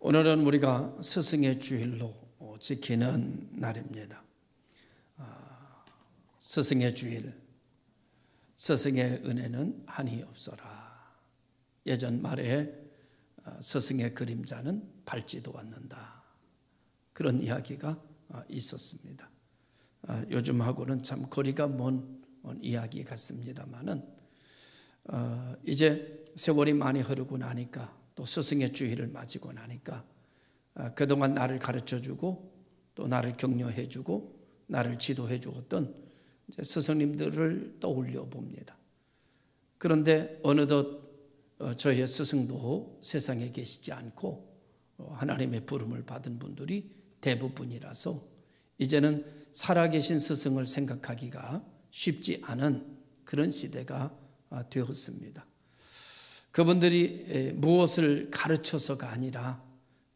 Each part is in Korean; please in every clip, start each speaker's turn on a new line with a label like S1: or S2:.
S1: 오늘은 우리가 스승의 주일로 지키는 날입니다. 스승의 주일, 스승의 은혜는 한이 없어라. 예전 말에 스승의 그림자는 밟지도 않는다. 그런 이야기가 있었습니다. 요즘하고는 참 거리가 먼 이야기 같습니다만은 이제 세월이 많이 흐르고 나니까 또 스승의 주일을 맞이고 나니까 그동안 나를 가르쳐주고 또 나를 격려해주고 나를 지도해주었던 스승님들을 떠올려 봅니다. 그런데 어느덧 저희의 스승도 세상에 계시지 않고 하나님의 부름을 받은 분들이 대부분이라서 이제는 살아계신 스승을 생각하기가 쉽지 않은 그런 시대가 되었습니다. 그분들이 무엇을 가르쳐서가 아니라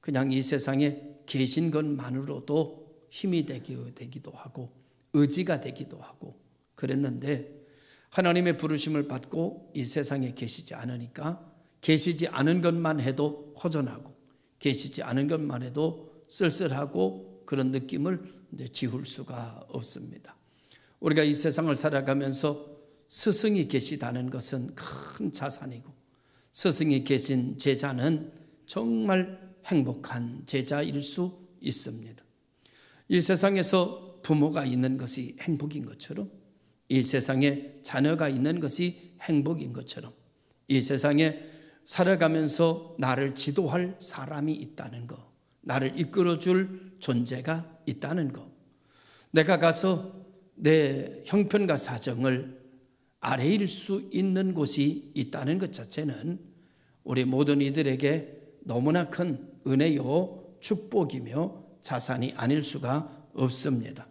S1: 그냥 이 세상에 계신 것만으로도 힘이 되기도 하고 의지가 되기도 하고 그랬는데 하나님의 부르심을 받고 이 세상에 계시지 않으니까 계시지 않은 것만 해도 허전하고 계시지 않은 것만 해도 쓸쓸하고 그런 느낌을 이제 지울 수가 없습니다. 우리가 이 세상을 살아가면서 스승이 계시다는 것은 큰 자산이고 스승이 계신 제자는 정말 행복한 제자일 수 있습니다. 이 세상에서 부모가 있는 것이 행복인 것처럼 이 세상에 자녀가 있는 것이 행복인 것처럼 이 세상에 살아가면서 나를 지도할 사람이 있다는 것, 나를 이끌어줄 존재가 있다는 것, 내가 가서 내 형편과 사정을 아뢰일 수 있는 곳이 있다는 것 자체는 우리 모든 이들에게 너무나 큰 은혜요 축복이며 자산이 아닐 수가 없습니다.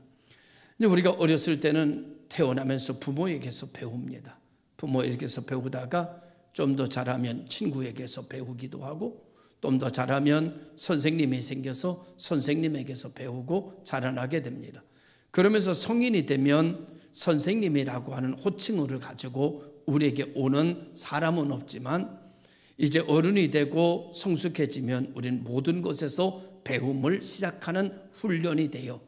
S1: 이제 우리가 어렸을 때는 태어나면서 부모에게서 배웁니다. 부모에게서 배우다가 좀 더 자라면 친구에게서 배우기도 하고 좀 더 자라면 선생님이 생겨서 선생님에게서 배우고 자라나게 됩니다. 그러면서 성인이 되면 선생님이라고 하는 호칭어를 가지고 우리에게 오는 사람은 없지만 이제 어른이 되고 성숙해지면 우리는 모든 것에서 배움을 시작하는 훈련이 되어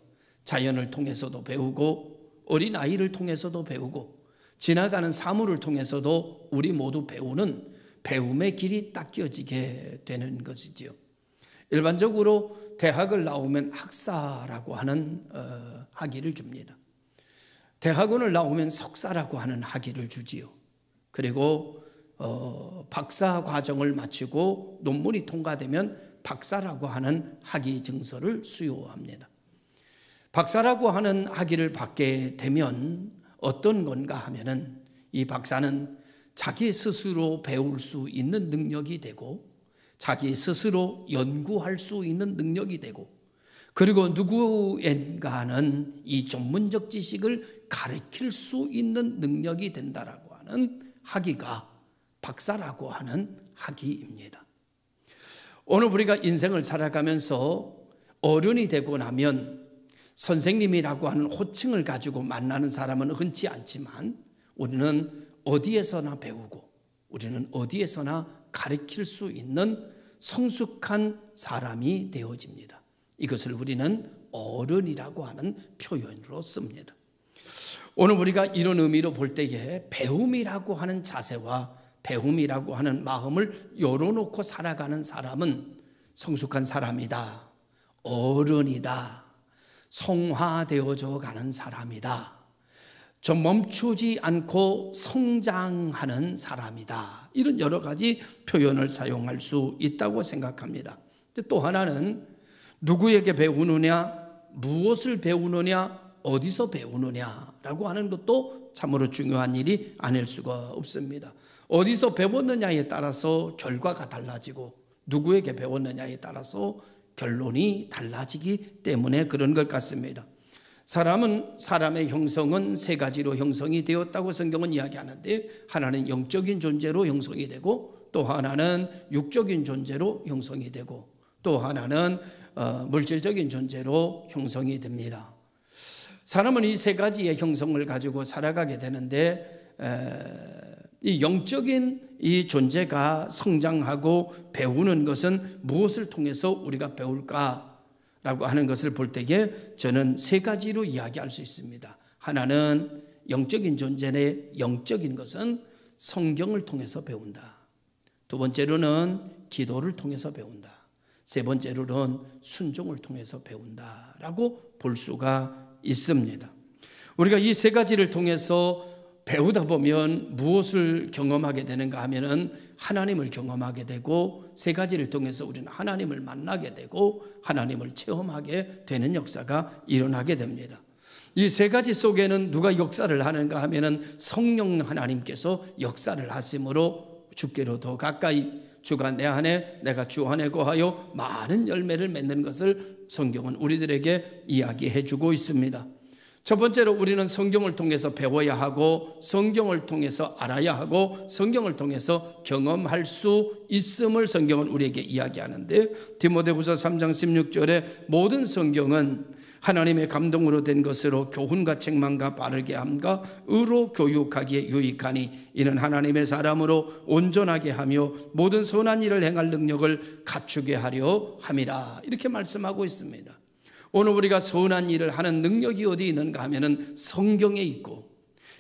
S1: 자연을 통해서도 배우고 어린아이를 통해서도 배우고 지나가는 사물을 통해서도 우리 모두 배우는 배움의 길이 딱 껴지게 되는 것이지요. 일반적으로 대학을 나오면 학사라고 하는 학위를 줍니다. 대학원을 나오면 석사라고 하는 학위를 주지요. 그리고 박사 과정을 마치고 논문이 통과되면 박사라고 하는 학위 증서를 수여합니다. 박사라고 하는 학위를 받게 되면 어떤 건가 하면은 이 박사는 자기 스스로 배울 수 있는 능력이 되고 자기 스스로 연구할 수 있는 능력이 되고 그리고 누구인가는 이 전문적 지식을 가르칠 수 있는 능력이 된다라고 하는 학위가 박사라고 하는 학위입니다. 오늘 우리가 인생을 살아가면서 어른이 되고 나면 선생님이라고 하는 호칭을 가지고 만나는 사람은 흔치 않지만 우리는 어디에서나 배우고 우리는 어디에서나 가르칠 수 있는 성숙한 사람이 되어집니다. 이것을 우리는 어른이라고 하는 표현으로 씁니다. 오늘 우리가 이런 의미로 볼 때에 배움이라고 하는 자세와 배움이라고 하는 마음을 열어놓고 살아가는 사람은 성숙한 사람이다, 어른이다, 성화되어져 가는 사람이다, 좀 멈추지 않고 성장하는 사람이다. 이런 여러 가지 표현을 사용할 수 있다고 생각합니다. 또 하나는 누구에게 배우느냐, 무엇을 배우느냐, 어디서 배우느냐라고 하는 것도 참으로 중요한 일이 아닐 수가 없습니다. 어디서 배웠느냐에 따라서 결과가 달라지고 누구에게 배웠느냐에 따라서 결론이 달라지기 때문에 그런 것 같습니다. 사람의 형성은 세 가지로 형성이 되었다고 성경은 이야기하는데 하나는 영적인 존재로 형성이 되고 또 하나는 육적인 존재로 형성이 되고 또 하나는 물질적인 존재로 형성이 됩니다. 사람은 이 세 가지의 형성을 가지고 살아가게 되는데 이 영적인 이 존재가 성장하고 배우는 것은 무엇을 통해서 우리가 배울까라고 하는 것을 볼 때에 저는 세 가지로 이야기할 수 있습니다. 하나는 영적인 존재의 영적인 것은 성경을 통해서 배운다. 두 번째로는 기도를 통해서 배운다. 세 번째로는 순종을 통해서 배운다라고 볼 수가 있습니다. 우리가 이 세 가지를 통해서 배우다 보면 무엇을 경험하게 되는가 하면은 하나님을 경험하게 되고, 세 가지를 통해서 우리는 하나님을 만나게 되고 하나님을 체험하게 되는 역사가 일어나게 됩니다. 이 세 가지 속에는 누가 역사를 하는가 하면은 성령 하나님께서 역사를 하심으로 주께로 더 가까이, 주가 내 안에 내가 주 안에 거하여 많은 열매를 맺는 것을 성경은 우리들에게 이야기해 주고 있습니다. 첫 번째로 우리는 성경을 통해서 배워야 하고, 성경을 통해서 알아야 하고, 성경을 통해서 경험할 수 있음을 성경은 우리에게 이야기하는데, 디모데후서 3장 16절에 모든 성경은 하나님의 감동으로 된 것으로 교훈과 책망과 바르게 함과 의로 교육하기에 유익하니 이는 하나님의 사람으로 온전하게 하며 모든 선한 일을 행할 능력을 갖추게 하려 함이라. 이렇게 말씀하고 있습니다. 오늘 우리가 선한 일을 하는 능력이 어디 있는가 하면은 성경에 있고,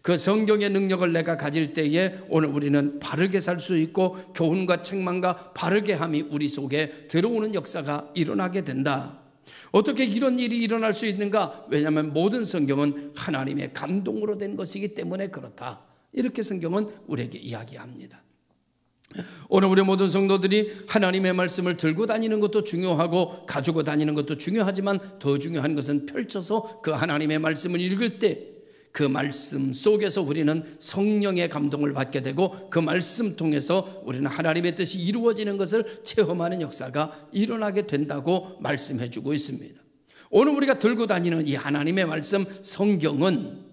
S1: 그 성경의 능력을 내가 가질 때에 오늘 우리는 바르게 살 수 있고 교훈과 책망과 바르게 함이 우리 속에 들어오는 역사가 일어나게 된다. 어떻게 이런 일이 일어날 수 있는가? 왜냐하면 모든 성경은 하나님의 감동으로 된 것이기 때문에 그렇다. 이렇게 성경은 우리에게 이야기합니다. 오늘 우리 모든 성도들이 하나님의 말씀을 들고 다니는 것도 중요하고 가지고 다니는 것도 중요하지만 더 중요한 것은 펼쳐서 그 하나님의 말씀을 읽을 때 그 말씀 속에서 우리는 성령의 감동을 받게 되고, 그 말씀 통해서 우리는 하나님의 뜻이 이루어지는 것을 체험하는 역사가 일어나게 된다고 말씀해 주고 있습니다. 오늘 우리가 들고 다니는 이 하나님의 말씀 성경은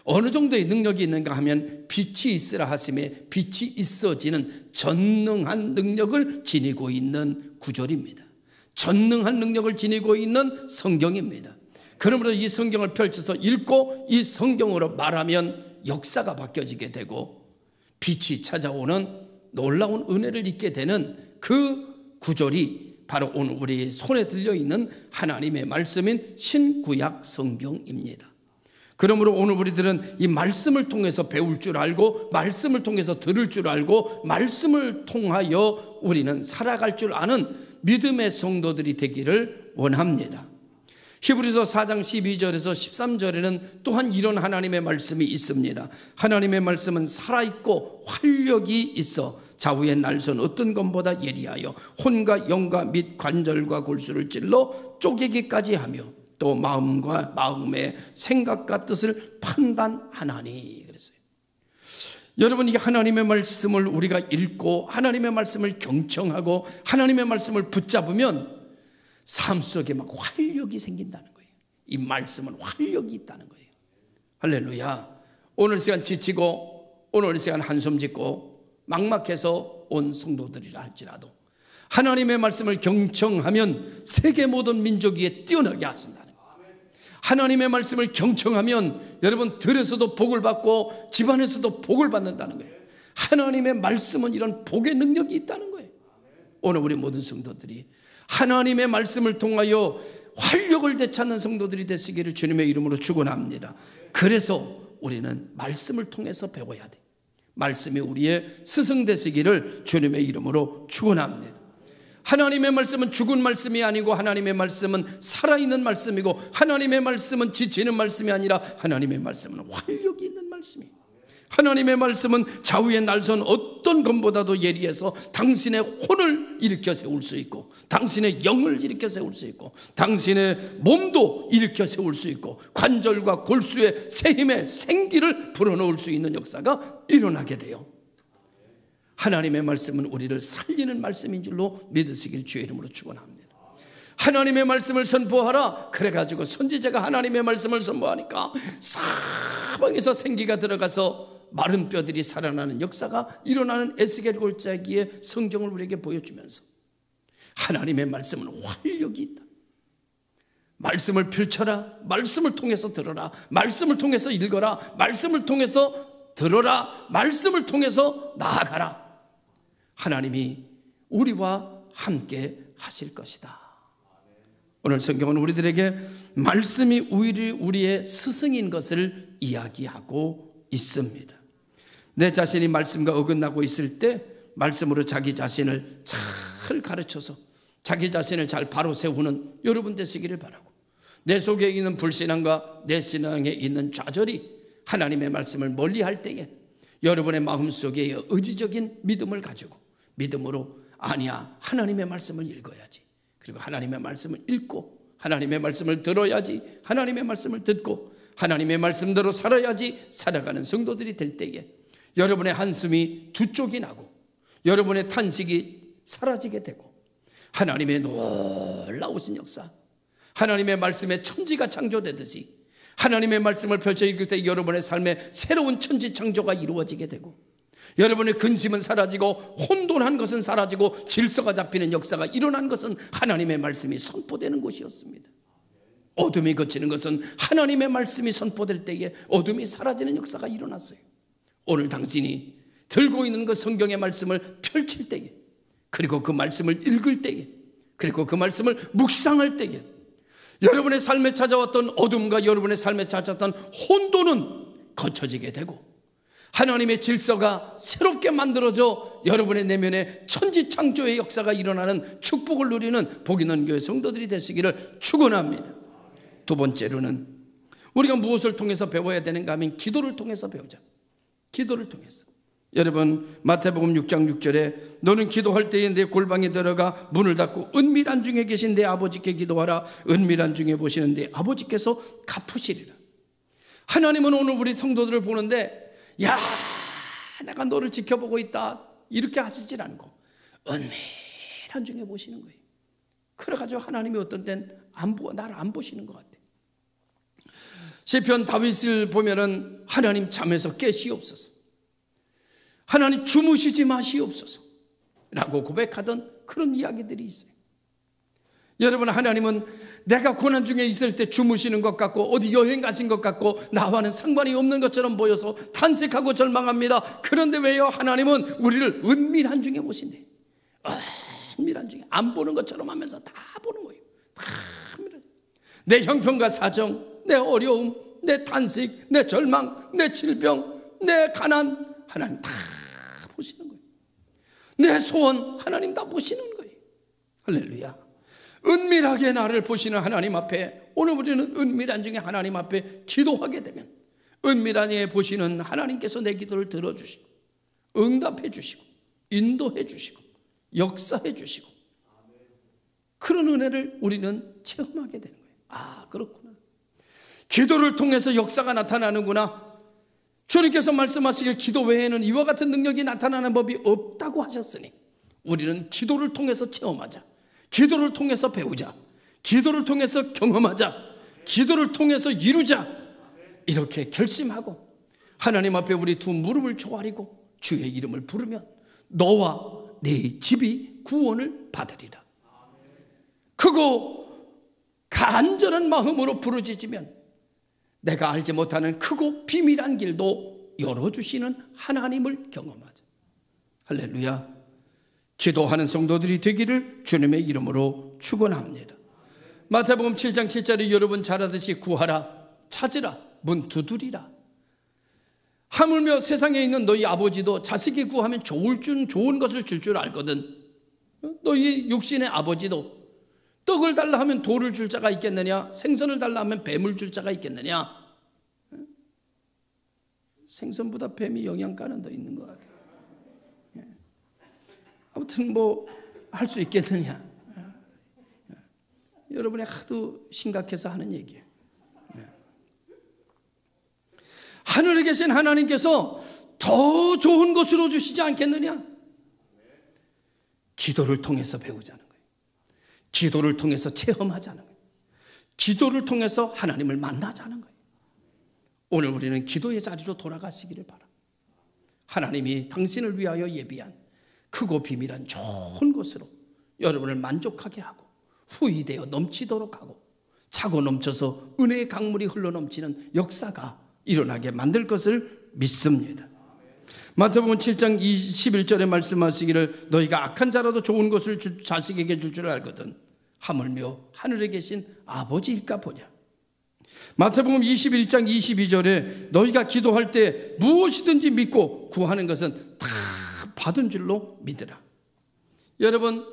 S1: 어느 정도의 능력이 있는가 하면 빛이 있으라 하심에 빛이 있어지는 전능한 능력을 지니고 있는 구절입니다. 전능한 능력을 지니고 있는 성경입니다. 그러므로 이 성경을 펼쳐서 읽고 이 성경으로 말하면 역사가 바뀌어지게 되고 빛이 찾아오는 놀라운 은혜를 잊게 되는 그 구절이 바로 오늘 우리 손에 들려있는 하나님의 말씀인 신구약 성경입니다. 그러므로 오늘 우리들은 이 말씀을 통해서 배울 줄 알고, 말씀을 통해서 들을 줄 알고, 말씀을 통하여 우리는 살아갈 줄 아는 믿음의 성도들이 되기를 원합니다. 히브리서 4장 12절에서 13절에는 또한 이런 하나님의 말씀이 있습니다. 하나님의 말씀은 살아있고 활력이 있어 좌우의 날선 어떤 것보다 예리하여 혼과 영과 및 관절과 골수를 찔러 쪼개기까지 하며 또 마음과 마음의 생각과 뜻을 판단하나니 그랬어요. 여러분, 이 하나님의 말씀을 우리가 읽고 하나님의 말씀을 경청하고 하나님의 말씀을 붙잡으면 삶 속에 막 활력이 생긴다는 거예요. 이 말씀은 활력이 있다는 거예요. 할렐루야. 오늘 시간 지치고 오늘 시간 한숨 짓고 막막해서 온 성도들이라 할지라도 하나님의 말씀을 경청하면 세계 모든 민족 위에 뛰어나게 하신다는 거예요. 하나님의 말씀을 경청하면 여러분 들에서도 복을 받고 집안에서도 복을 받는다는 거예요. 하나님의 말씀은 이런 복의 능력이 있다는 거예요. 오늘 우리 모든 성도들이 하나님의 말씀을 통하여 활력을 되찾는 성도들이 되시기를 주님의 이름으로 축원합니다. 그래서 우리는 말씀을 통해서 배워야 돼. 말씀이 우리의 스승 되시기를 주님의 이름으로 축원합니다. 하나님의 말씀은 죽은 말씀이 아니고 하나님의 말씀은 살아있는 말씀이고 하나님의 말씀은 지치는 말씀이 아니라 하나님의 말씀은 활력이 있는 말씀이에요. 하나님의 말씀은 좌우의 날선 어떤 것보다도 예리해서 당신의 혼을 일으켜 세울 수 있고 당신의 영을 일으켜 세울 수 있고 당신의 몸도 일으켜 세울 수 있고 관절과 골수의 새 힘의 생기를 불어넣을 수 있는 역사가 일어나게 돼요. 하나님의 말씀은 우리를 살리는 말씀인 줄로 믿으시길 주의 이름으로 축원합니다. 하나님의 말씀을 선포하라. 그래가지고 선지자가 하나님의 말씀을 선포하니까 사방에서 생기가 들어가서 마른 뼈들이 살아나는 역사가 일어나는 에스겔 골짜기의 성경을 우리에게 보여주면서 하나님의 말씀은 활력이 있다. 말씀을 펼쳐라. 말씀을 통해서 들어라. 말씀을 통해서 읽어라. 말씀을 통해서 들어라. 말씀을 통해서 나아가라. 하나님이 우리와 함께 하실 것이다. 오늘 성경은 우리들에게 말씀이 우리의 스승인 것을 이야기하고 있습니다. 내 자신이 말씀과 어긋나고 있을 때 말씀으로 자기 자신을 잘 가르쳐서 자기 자신을 잘 바로 세우는 여러분 되시기를 바라고, 내 속에 있는 불신앙과 내 신앙에 있는 좌절이 하나님의 말씀을 멀리할 때에 여러분의 마음속에 의지적인 믿음을 가지고 믿음으로 아니야, 하나님의 말씀을 읽어야지, 그리고 하나님의 말씀을 읽고 하나님의 말씀을 들어야지, 하나님의 말씀을 듣고 하나님의 말씀대로 살아야지 살아가는 성도들이 될 때에 여러분의 한숨이 두 쪽이 나고 여러분의 탄식이 사라지게 되고 하나님의 놀라우신 역사, 하나님의 말씀에 천지가 창조되듯이 하나님의 말씀을 펼쳐 읽을 때 여러분의 삶에 새로운 천지 창조가 이루어지게 되고 여러분의 근심은 사라지고 혼돈한 것은 사라지고 질서가 잡히는 역사가 일어난 것은 하나님의 말씀이 선포되는 것이었습니다. 어둠이 걷히는 것은 하나님의 말씀이 선포될 때에 어둠이 사라지는 역사가 일어났어요. 오늘 당신이 들고 있는 그 성경의 말씀을 펼칠 때에, 그리고 그 말씀을 읽을 때에, 그리고 그 말씀을 묵상할 때에 여러분의 삶에 찾아왔던 어둠과 여러분의 삶에 찾아왔던 혼돈은 거쳐지게 되고 하나님의 질서가 새롭게 만들어져 여러분의 내면에 천지창조의 역사가 일어나는 축복을 누리는 복 있는 교회 성도들이 되시기를 축원합니다. 두 번째로는 우리가 무엇을 통해서 배워야 되는가 하면 기도를 통해서 배우자. 기도를 통해서. 여러분, 마태복음 6장 6절에 너는 기도할 때에 내 골방에 들어가 문을 닫고 은밀한 중에 계신 내 아버지께 기도하라. 은밀한 중에 보시는 내 아버지께서 갚으시리라. 하나님은 오늘 우리 성도들을 보는데 야, 내가 너를 지켜보고 있다 이렇게 하시질 않고 은밀한 중에 보시는 거예요. 그래가지고 하나님이 어떤 때는 나를 안 보시는 것 같아요. 시편 다윗을 보면은 하나님 잠에서 깨시옵소서, 하나님 주무시지 마시옵소서 라고 고백하던 그런 이야기들이 있어요. 여러분, 하나님은 내가 고난 중에 있을 때 주무시는 것 같고 어디 여행 가신 것 같고 나와는 상관이 없는 것처럼 보여서 탄식하고 절망합니다. 그런데 왜요? 하나님은 우리를 은밀한 중에 보신대. 은밀한 중에 안 보는 것처럼 하면서 다 보는 거예요. 다 은밀한. 내 형편과 사정, 내 어려움, 내 탄식, 내 절망, 내 질병, 내 가난, 하나님 다 보시는 거예요. 내 소원 하나님 다 보시는 거예요. 할렐루야. 은밀하게 나를 보시는 하나님 앞에 오늘 우리는 은밀한 중에 하나님 앞에 기도하게 되면 은밀하게 보시는 하나님께서 내 기도를 들어주시고 응답해 주시고 인도해 주시고 역사해 주시고 그런 은혜를 우리는 체험하게 되는 거예요. 아, 그렇구나. 기도를 통해서 역사가 나타나는구나. 주님께서 말씀하시길 기도 외에는 이와 같은 능력이 나타나는 법이 없다고 하셨으니 우리는 기도를 통해서 체험하자. 기도를 통해서 배우자. 기도를 통해서 경험하자. 기도를 통해서 이루자. 이렇게 결심하고 하나님 앞에 우리 두 무릎을 조아리고 주의 이름을 부르면 너와 네 집이 구원을 받으리라. 크고 간절한 마음으로 부르짖으면 내가 알지 못하는 크고 비밀한 길도 열어주시는 하나님을 경험하자. 할렐루야. 기도하는 성도들이 되기를 주님의 이름으로 축원합니다. 마태복음 7장 7절에 여러분 잘 알듯이 구하라, 찾으라, 문 두드리라. 하물며 세상에 있는 너희 아버지도 자식이 구하면 좋은 것을 줄 줄 알거든. 너희 육신의 아버지도 떡을 달라 하면 돌을 줄 자가 있겠느냐? 생선을 달라 하면 뱀을 줄 자가 있겠느냐? 생선보다 뱀이 영양가는 더 있는 것 같아요. 아무튼 뭐 할 수 있겠느냐? 여러분이 하도 심각해서 하는 얘기예요. 하늘에 계신 하나님께서 더 좋은 것으로 주시지 않겠느냐? 기도를 통해서 배우자는 거예요. 기도를 통해서 체험하자는 거예요. 기도를 통해서 하나님을 만나자는 거예요. 오늘 우리는 기도의 자리로 돌아가시기를 바랍니다. 하나님이 당신을 위하여 예비한 크고 비밀한 좋은 것으로 여러분을 만족하게 하고 후히되어 넘치도록 하고 차고 넘쳐서 은혜의 강물이 흘러넘치는 역사가 일어나게 만들 것을 믿습니다. 마태복음 7장 21절에 말씀하시기를 너희가 악한 자라도 좋은 것을 자식에게 줄 줄 알거든 하물며 하늘에 계신 아버지일까 보냐. 마태복음 21장 22절에 너희가 기도할 때 무엇이든지 믿고 구하는 것은 다 받은 줄로 믿으라. 여러분,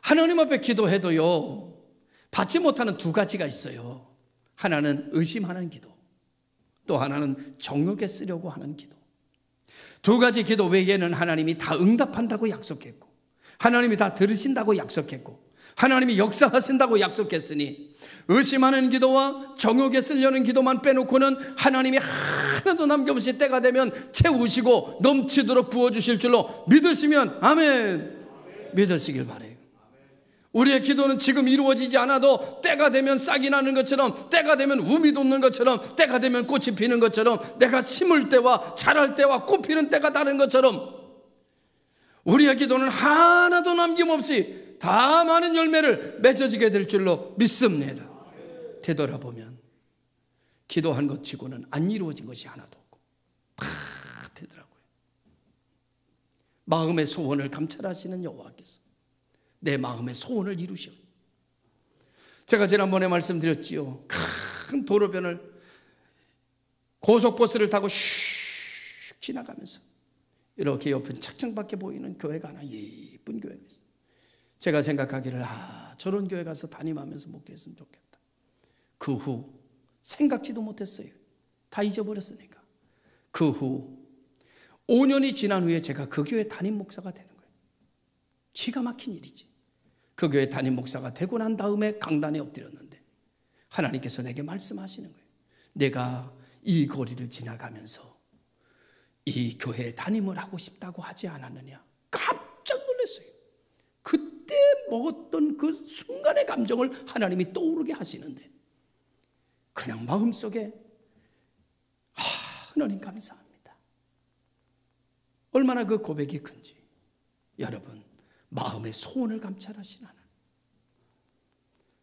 S1: 하나님 앞에 기도해도요 받지 못하는 두 가지가 있어요. 하나는 의심하는 기도, 또 하나는 정욕에 쓰려고 하는 기도. 두 가지 기도 외에는 하나님이 다 응답한다고 약속했고, 하나님이 다 들으신다고 약속했고, 하나님이 역사하신다고 약속했으니 의심하는 기도와 정욕에 쓰려는 기도만 빼놓고는 하나님이 하나도 남김없이 때가 되면 채우시고 넘치도록 부어주실 줄로 믿으시면 아멘, 믿으시길 바라요. 우리의 기도는 지금 이루어지지 않아도 때가 되면 싹이 나는 것처럼, 때가 되면 우미 돋는 것처럼, 때가 되면 꽃이 피는 것처럼, 내가 심을 때와 자랄 때와 꽃 피는 때가 다른 것처럼 우리의 기도는 하나도 남김없이 다 많은 열매를 맺어지게 될 줄로 믿습니다. 되돌아보면 기도한 것 치고는 안 이루어진 것이 하나도 없고 다 되더라고요. 마음의 소원을 감찰하시는 여호와께서 내 마음의 소원을 이루셔. 제가 지난번에 말씀드렸지요. 큰 도로변을 고속버스를 타고 슉 지나가면서 이렇게 옆은 착장밖에 보이는 교회가 하나, 예쁜 교회가 있어요. 제가 생각하기를 저런 교회 가서 담임하면서 목회했으면 좋겠다. 그 후 생각지도 못했어요. 다 잊어버렸으니까. 그 후 5년이 지난 후에 제가 그 교회 담임 목사가 되는 거예요. 기가 막힌 일이지. 그 교회 담임 목사가 되고 난 다음에 강단에 엎드렸는데 하나님께서 내게 말씀하시는 거예요. 내가 이 거리를 지나가면서 이 교회에 담임을 하고 싶다고 하지 않았느냐. 깜짝 놀랐어요. 그때 먹었던 그 순간의 감정을 하나님이 떠오르게 하시는데 그냥 마음속에 하나님 감사합니다. 얼마나 그 고백이 큰지. 여러분, 마음의 소원을 감찰하신 하나님.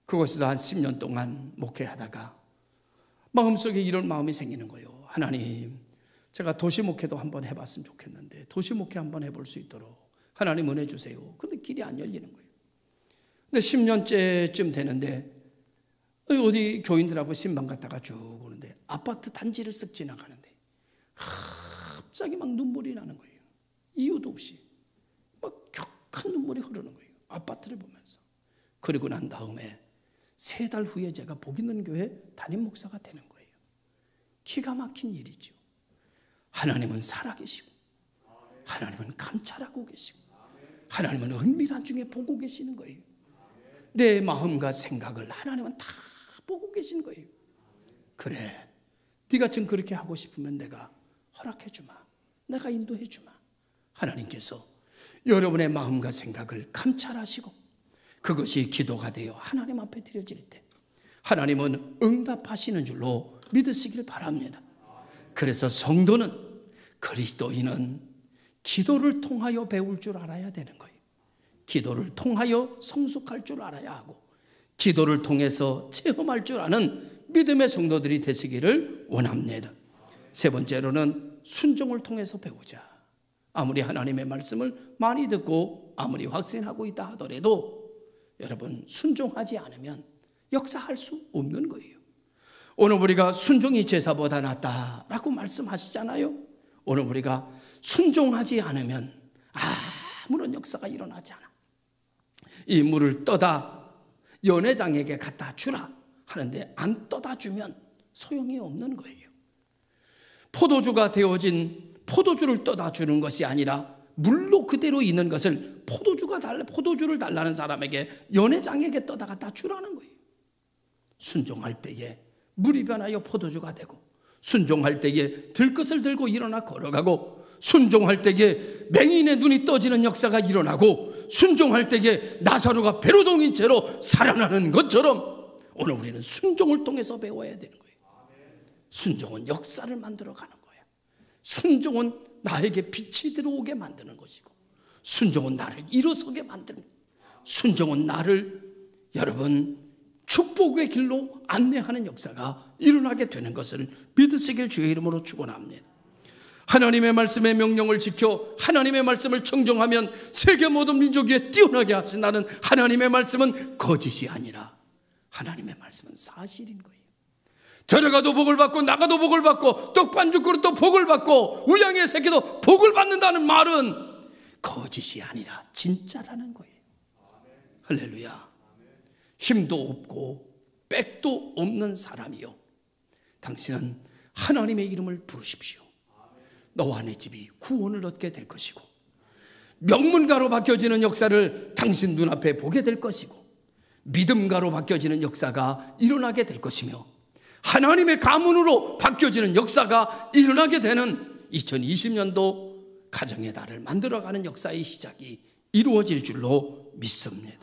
S1: 그곳에서 한 10년 동안 목회하다가 마음속에 이런 마음이 생기는 거예요. 하나님, 제가 도시 목회도 한번 해봤으면 좋겠는데 도시 목회 한번 해볼 수 있도록 하나님 은혜 주세요. 근데 길이 안 열리는 거예요. 근데 10년째쯤 되는데 어디 교인들하고 신방 갔다가 쭉 오는데 아파트 단지를 쓱 지나가는데 갑자기 막 눈물이 나는 거예요. 이유도 없이 막 격한 눈물이 흐르는 거예요. 아파트를 보면서. 그리고 난 다음에 3달 후에 제가 복 있는 교회 담임 목사가 되는 거예요. 기가 막힌 일이죠. 하나님은 살아계시고 하나님은 감찰하고 계시고 하나님은 은밀한 중에 보고 계시는 거예요. 내 마음과 생각을 하나님은 다 보고 계신 거예요. 그래, 네가 지금 그렇게 하고 싶으면 내가 허락해 주마, 내가 인도해 주마. 하나님께서 여러분의 마음과 생각을 감찰하시고 그것이 기도가 되어 하나님 앞에 드려질 때 하나님은 응답하시는 줄로 믿으시길 바랍니다. 그래서 성도는, 그리스도인은 기도를 통하여 배울 줄 알아야 되는 거예요. 기도를 통하여 성숙할 줄 알아야 하고 기도를 통해서 체험할 줄 아는 믿음의 성도들이 되시기를 원합니다. 3번째로는 순종을 통해서 배우자. 아무리 하나님의 말씀을 많이 듣고 아무리 확신하고 있다 하더라도 여러분, 순종하지 않으면 역사할 수 없는 거예요. 오늘 우리가 순종이 제사보다 낫다라고 말씀하시잖아요. 오늘 우리가 순종하지 않으면 아무런 역사가 일어나지 않아. 이 물을 떠다 연회장에게 갖다 주라 하는데 안 떠다 주면 소용이 없는 거예요. 포도주가 되어진 포도주를 떠다 주는 것이 아니라 물로 그대로 있는 것을 포도주를 달라는 사람에게 연회장에게 떠다 갖다 주라는 거예요. 순종할 때에 물이 변하여 포도주가 되고, 순종할 때에 들것을 들고 일어나 걸어가고, 순종할 때에 맹인의 눈이 떠지는 역사가 일어나고, 순종할 때에 나사로가 배로동인 채로 살아나는 것처럼 오늘 우리는 순종을 통해서 배워야 되는 거예요. 순종은 역사를 만들어가는 거예요. 순종은 나에게 빛이 들어오게 만드는 것이고, 순종은 나를 일어서게 만드는, 순종은 나를 여러분 축복의 길로 안내하는 역사가 일어나게 되는 것을 믿으시길 주의 이름으로 축원합니다. 하나님의 말씀의 명령을 지켜 하나님의 말씀을 청정하면 세계 모든 민족 위에 뛰어나게 하신다는 하나님의 말씀은 거짓이 아니라 하나님의 말씀은 사실인 거예요. 데려가도 복을 받고 나가도 복을 받고 떡반죽 그릇도 복을 받고 우량의 새끼도 복을 받는다는 말은 거짓이 아니라 진짜라는 거예요. 할렐루야. 힘도 없고 빽도 없는 사람이요, 당신은 하나님의 이름을 부르십시오. 너와 내 집이 구원을 얻게 될 것이고 명문가로 바뀌어지는 역사를 당신 눈앞에 보게 될 것이고 믿음가로 바뀌어지는 역사가 일어나게 될 것이며 하나님의 가문으로 바뀌어지는 역사가 일어나게 되는 2020년도 가정의 달을 만들어가는 역사의 시작이 이루어질 줄로 믿습니다.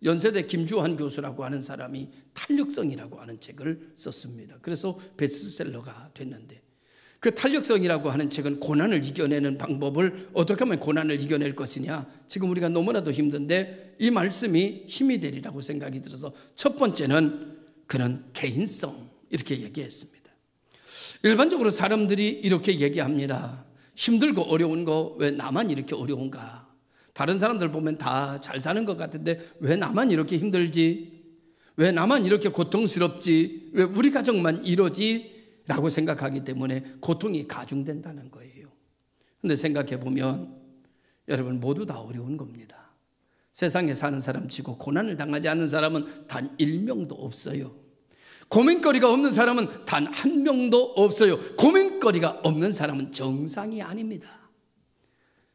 S1: 연세대 김주환 교수라고 하는 사람이 탄력성이라고 하는 책을 썼습니다. 그래서 베스트셀러가 됐는데, 그 탄력성이라고 하는 책은 고난을 이겨내는 방법을 어떻게 하면 고난을 이겨낼 것이냐, 지금 우리가 너무나도 힘든데 이 말씀이 힘이 되리라고 생각이 들어서 첫 번째는 그는 개인성, 이렇게 얘기했습니다. 일반적으로 사람들이 이렇게 얘기합니다. 힘들고 어려운 거 왜 나만 이렇게 어려운가? 다른 사람들 보면 다 잘 사는 것 같은데 왜 나만 이렇게 힘들지? 왜 나만 이렇게 고통스럽지? 왜 우리 가정만 이러지? 라고 생각하기 때문에 고통이 가중된다는 거예요. 그런데 생각해 보면 여러분 모두 다 어려운 겁니다. 세상에 사는 사람 치고 고난을 당하지 않는 사람은 단 1명도 없어요. 고민거리가 없는 사람은 단 1명도 없어요. 고민거리가 없는 사람은 정상이 아닙니다.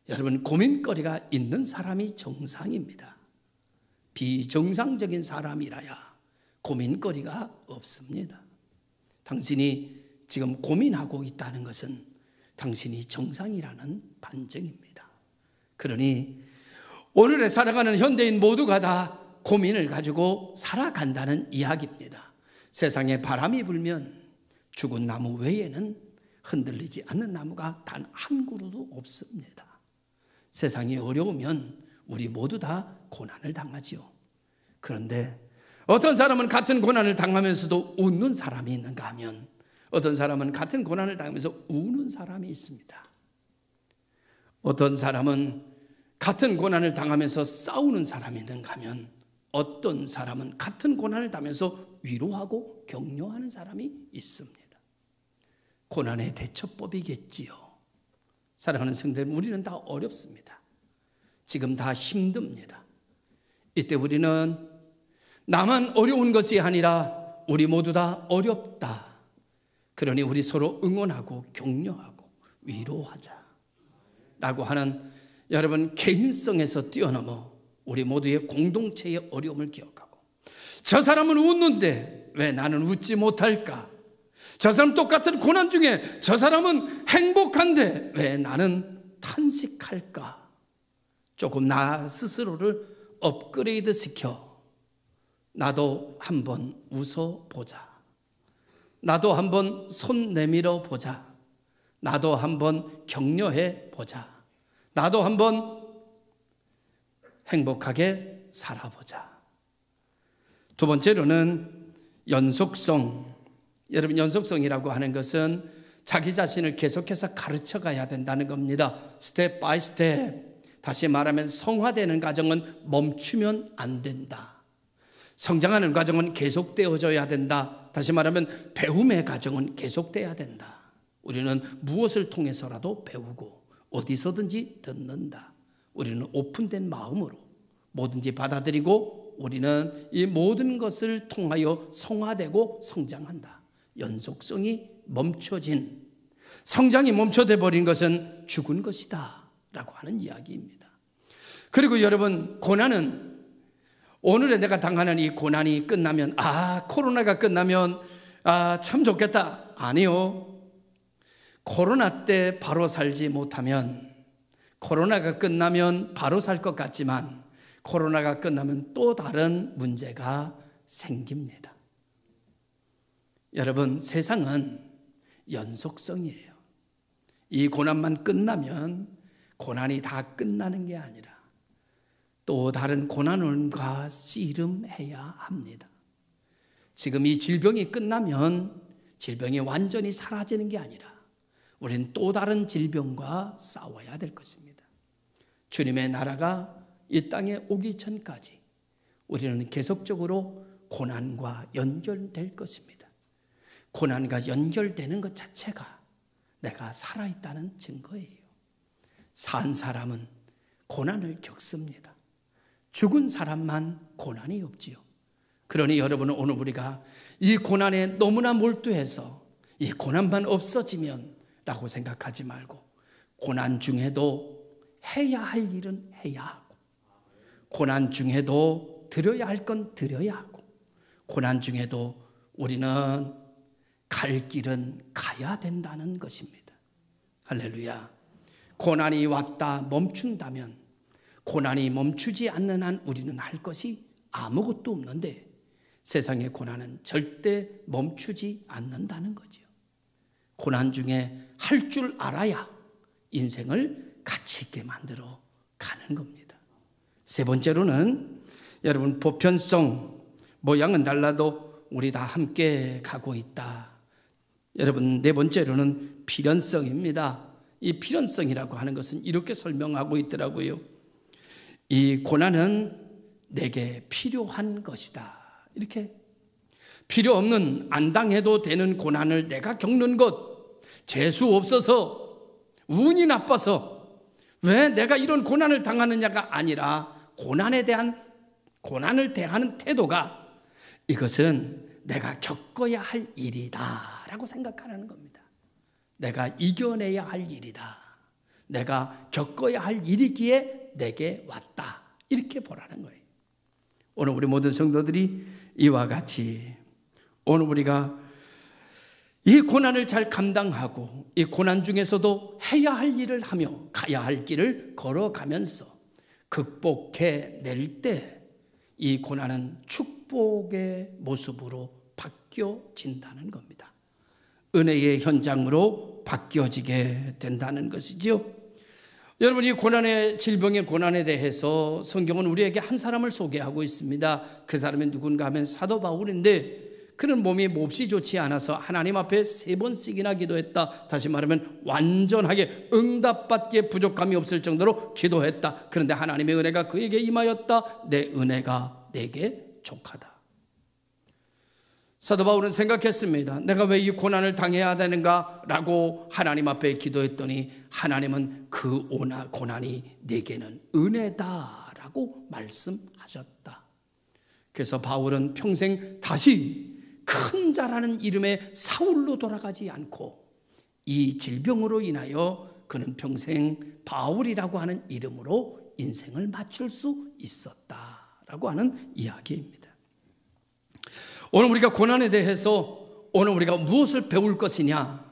S1: 여러분, 고민거리가 있는 사람이 정상입니다. 비정상적인 사람이라야 고민거리가 없습니다. 당신이 지금 고민하고 있다는 것은 당신이 정상이라는 반증입니다. 그러니 오늘에 살아가는 현대인 모두가 다 고민을 가지고 살아간다는 이야기입니다. 세상에 바람이 불면 죽은 나무 외에는 흔들리지 않는 나무가 단 한 그루도 없습니다. 세상이 어려우면 우리 모두 다 고난을 당하지요. 그런데 어떤 사람은 같은 고난을 당하면서도 웃는 사람이 있는가 하면 어떤 사람은 같은 고난을 당하면서 우는 사람이 있습니다. 어떤 사람은 같은 고난을 당하면서 싸우는 사람이 있는가 하면 어떤 사람은 같은 고난을 당하면서 위로하고 격려하는 사람이 있습니다. 고난의 대처법이겠지요. 사랑하는 성도들, 우리는 다 어렵습니다. 지금 다 힘듭니다. 이때 우리는 나만 어려운 것이 아니라 우리 모두 다 어렵다. 그러니 우리 서로 응원하고 격려하고 위로하자 라고 하는, 여러분, 개인성에서 뛰어넘어 우리 모두의 공동체의 어려움을 기억하고, 저 사람은 웃는데 왜 나는 웃지 못할까? 저 사람 똑같은 고난 중에 저 사람은 행복한데 왜 나는 탄식할까? 조금 나 스스로를 업그레이드 시켜 나도 한번 웃어보자. 나도 한번 손 내밀어 보자. 나도 한번 격려해 보자. 나도 한번 행복하게 살아보자. 두 번째로는 연속성. 여러분, 연속성이라고 하는 것은 자기 자신을 계속해서 가르쳐 가야 된다는 겁니다. 스텝 바이 스텝. 다시 말하면 성화되는 과정은 멈추면 안 된다. 성장하는 과정은 계속되어져야 된다. 다시 말하면 배움의 과정은 계속돼야 된다. 우리는 무엇을 통해서라도 배우고 어디서든지 듣는다. 우리는 오픈된 마음으로 뭐든지 받아들이고 우리는 이 모든 것을 통하여 성화되고 성장한다. 연속성이 멈춰진, 성장이 멈춰져 버린 것은 죽은 것이다 라고 하는 이야기입니다. 그리고 여러분, 고난은 오늘에 내가 당하는 이 고난이 끝나면, 코로나가 끝나면 참 좋겠다. 아니요. 코로나 때 바로 살지 못하면, 코로나가 끝나면 바로 살 것 같지만 코로나가 끝나면 또 다른 문제가 생깁니다. 여러분, 세상은 연속성이에요. 이 고난만 끝나면 고난이 다 끝나는 게 아니라 또 다른 고난과 씨름해야 합니다. 지금 이 질병이 끝나면 질병이 완전히 사라지는 게 아니라 우리는 또 다른 질병과 싸워야 될 것입니다. 주님의 나라가 이 땅에 오기 전까지 우리는 계속적으로 고난과 연결될 것입니다. 고난과 연결되는 것 자체가 내가 살아있다는 증거예요. 산 사람은 고난을 겪습니다. 죽은 사람만 고난이 없지요. 그러니 여러분은 오늘 우리가 이 고난에 너무나 몰두해서 이 고난만 없어지면 라고 생각하지 말고, 고난 중에도 해야 할 일은 해야 하고, 고난 중에도 드려야 할 건 드려야 하고, 고난 중에도 우리는 갈 길은 가야 된다는 것입니다. 할렐루야. 고난이 왔다 멈춘다면, 고난이 멈추지 않는 한 우리는 할 것이 아무것도 없는데, 세상의 고난은 절대 멈추지 않는다는 거죠. 고난 중에 할 줄 알아야 인생을 가치 있게 만들어 가는 겁니다. 세 번째로는 여러분, 보편성, 모양은 달라도 우리 다 함께 가고 있다. 여러분, 네 번째로는 필연성입니다. 이 필연성이라고 하는 것은 이렇게 설명하고 있더라고요. 이 고난은 내게 필요한 것이다. 이렇게 필요 없는, 안 당해도 되는 고난을 내가 겪는 것, 재수 없어서, 운이 나빠서 왜 내가 이런 고난을 당하느냐가 아니라, 고난을 대하는 태도가 이것은 내가 겪어야 할 일이다 라고 생각하는 겁니다. 내가 이겨내야 할 일이다, 내가 겪어야 할 일이기에 내게 왔다, 이렇게 보라는 거예요. 오늘 우리 모든 성도들이 이와 같이 오늘 우리가 이 고난을 잘 감당하고 이 고난 중에서도 해야 할 일을 하며 가야 할 길을 걸어가면서 극복해낼 때 이 고난은 축복의 모습으로 바뀌어진다는 겁니다. 은혜의 현장으로 바뀌어지게 된다는 것이지요. 여러분, 이 고난의, 질병의 고난에 대해서 성경은 우리에게 한 사람을 소개하고 있습니다. 그 사람이 누군가 하면 사도 바울인데, 그는 몸이 몹시 좋지 않아서 하나님 앞에 3번씩이나 기도했다. 다시 말하면 완전하게 응답받기에 부족함이 없을 정도로 기도했다. 그런데 하나님의 은혜가 그에게 임하였다. 내 은혜가 내게 족하다. 사도 바울은 생각했습니다. 내가 왜 이 고난을 당해야 되는가 라고 하나님 앞에 기도했더니, 하나님은 그 고난이 내게는 은혜다라고 말씀하셨다. 그래서 바울은 평생 다시 큰 자라는 이름의 사울로 돌아가지 않고, 이 질병으로 인하여 그는 평생 바울이라고 하는 이름으로 인생을 맞출 수 있었다라고 하는 이야기입니다. 오늘 우리가 고난에 대해서 오늘 우리가 무엇을 배울 것이냐?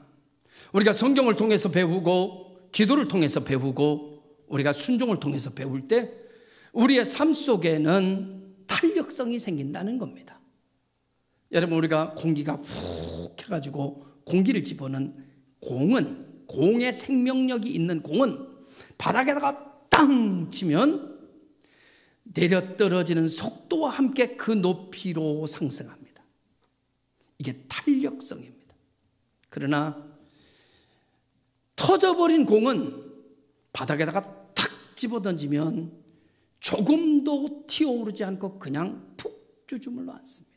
S1: 우리가 성경을 통해서 배우고, 기도를 통해서 배우고, 우리가 순종을 통해서 배울 때 우리의 삶 속에는 탄력성이 생긴다는 겁니다. 여러분, 우리가 공기가 훅 해가지고 공기를 집어넣은 공은, 공의 생명력이 있는 공은 바닥에다가 땅 치면 내려떨어지는 속도와 함께 그 높이로 상승합니다. 이게 탄력성입니다. 그러나 터져버린 공은 바닥에다가 탁 집어던지면 조금도 튀어오르지 않고 그냥 푹 주저물러 앉습니다.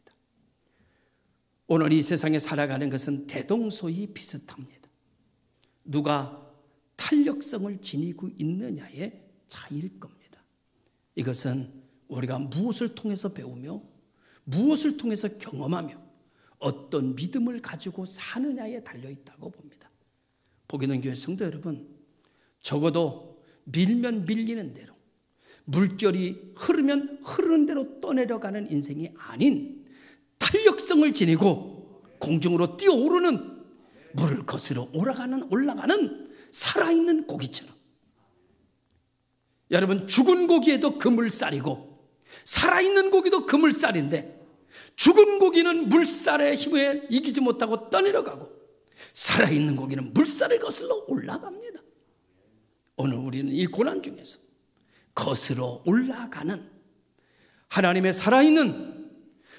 S1: 오늘 이 세상에 살아가는 것은 대동소이 비슷합니다. 누가 탄력성을 지니고 있느냐의 차이일 겁니다. 이것은 우리가 무엇을 통해서 배우며 무엇을 통해서 경험하며 어떤 믿음을 가지고 사느냐에 달려있다고 봅니다. 복있는 교회 성도 여러분, 적어도 밀면 밀리는 대로, 물결이 흐르면 흐르는 대로 떠내려가는 인생이 아닌 탄력성을 지니고 공중으로 뛰어오르는, 물을 거스러 올라가는 살아있는 고기처럼, 여러분, 죽은 고기에도 그물살이고 살아있는 고기도 그물살인데, 죽은 고기는 물살의 힘에 이기지 못하고 떠내려가고, 살아있는 고기는 물살을 거슬러 올라갑니다. 오늘 우리는 이 고난 중에서 거슬러 올라가는 하나님의 살아있는,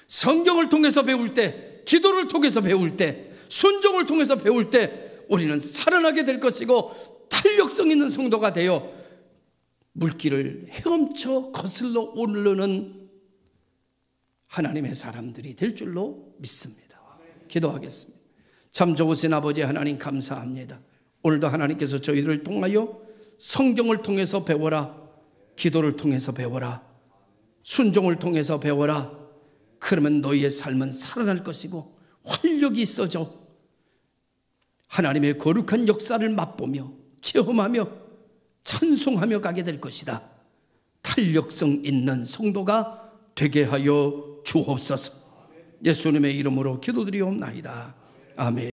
S1: 성경을 통해서 배울 때, 기도를 통해서 배울 때, 순종을 통해서 배울 때 우리는 살아나게 될 것이고 탄력성 있는 성도가 되어 물길을 헤엄쳐 거슬러 오르는 하나님의 사람들이 될 줄로 믿습니다. 기도하겠습니다. 참 좋으신 아버지 하나님 감사합니다. 오늘도 하나님께서 저희를 통하여 성경을 통해서 배워라, 기도를 통해서 배워라, 순종을 통해서 배워라. 그러면 너희의 삶은 살아날 것이고 활력이 있어져 하나님의 거룩한 역사를 맛보며 체험하며 찬송하며 가게 될 것이다. 탄력성 있는 성도가 되게 하여 주옵소서. 예수님의 이름으로 기도드리옵나이다. 아멘.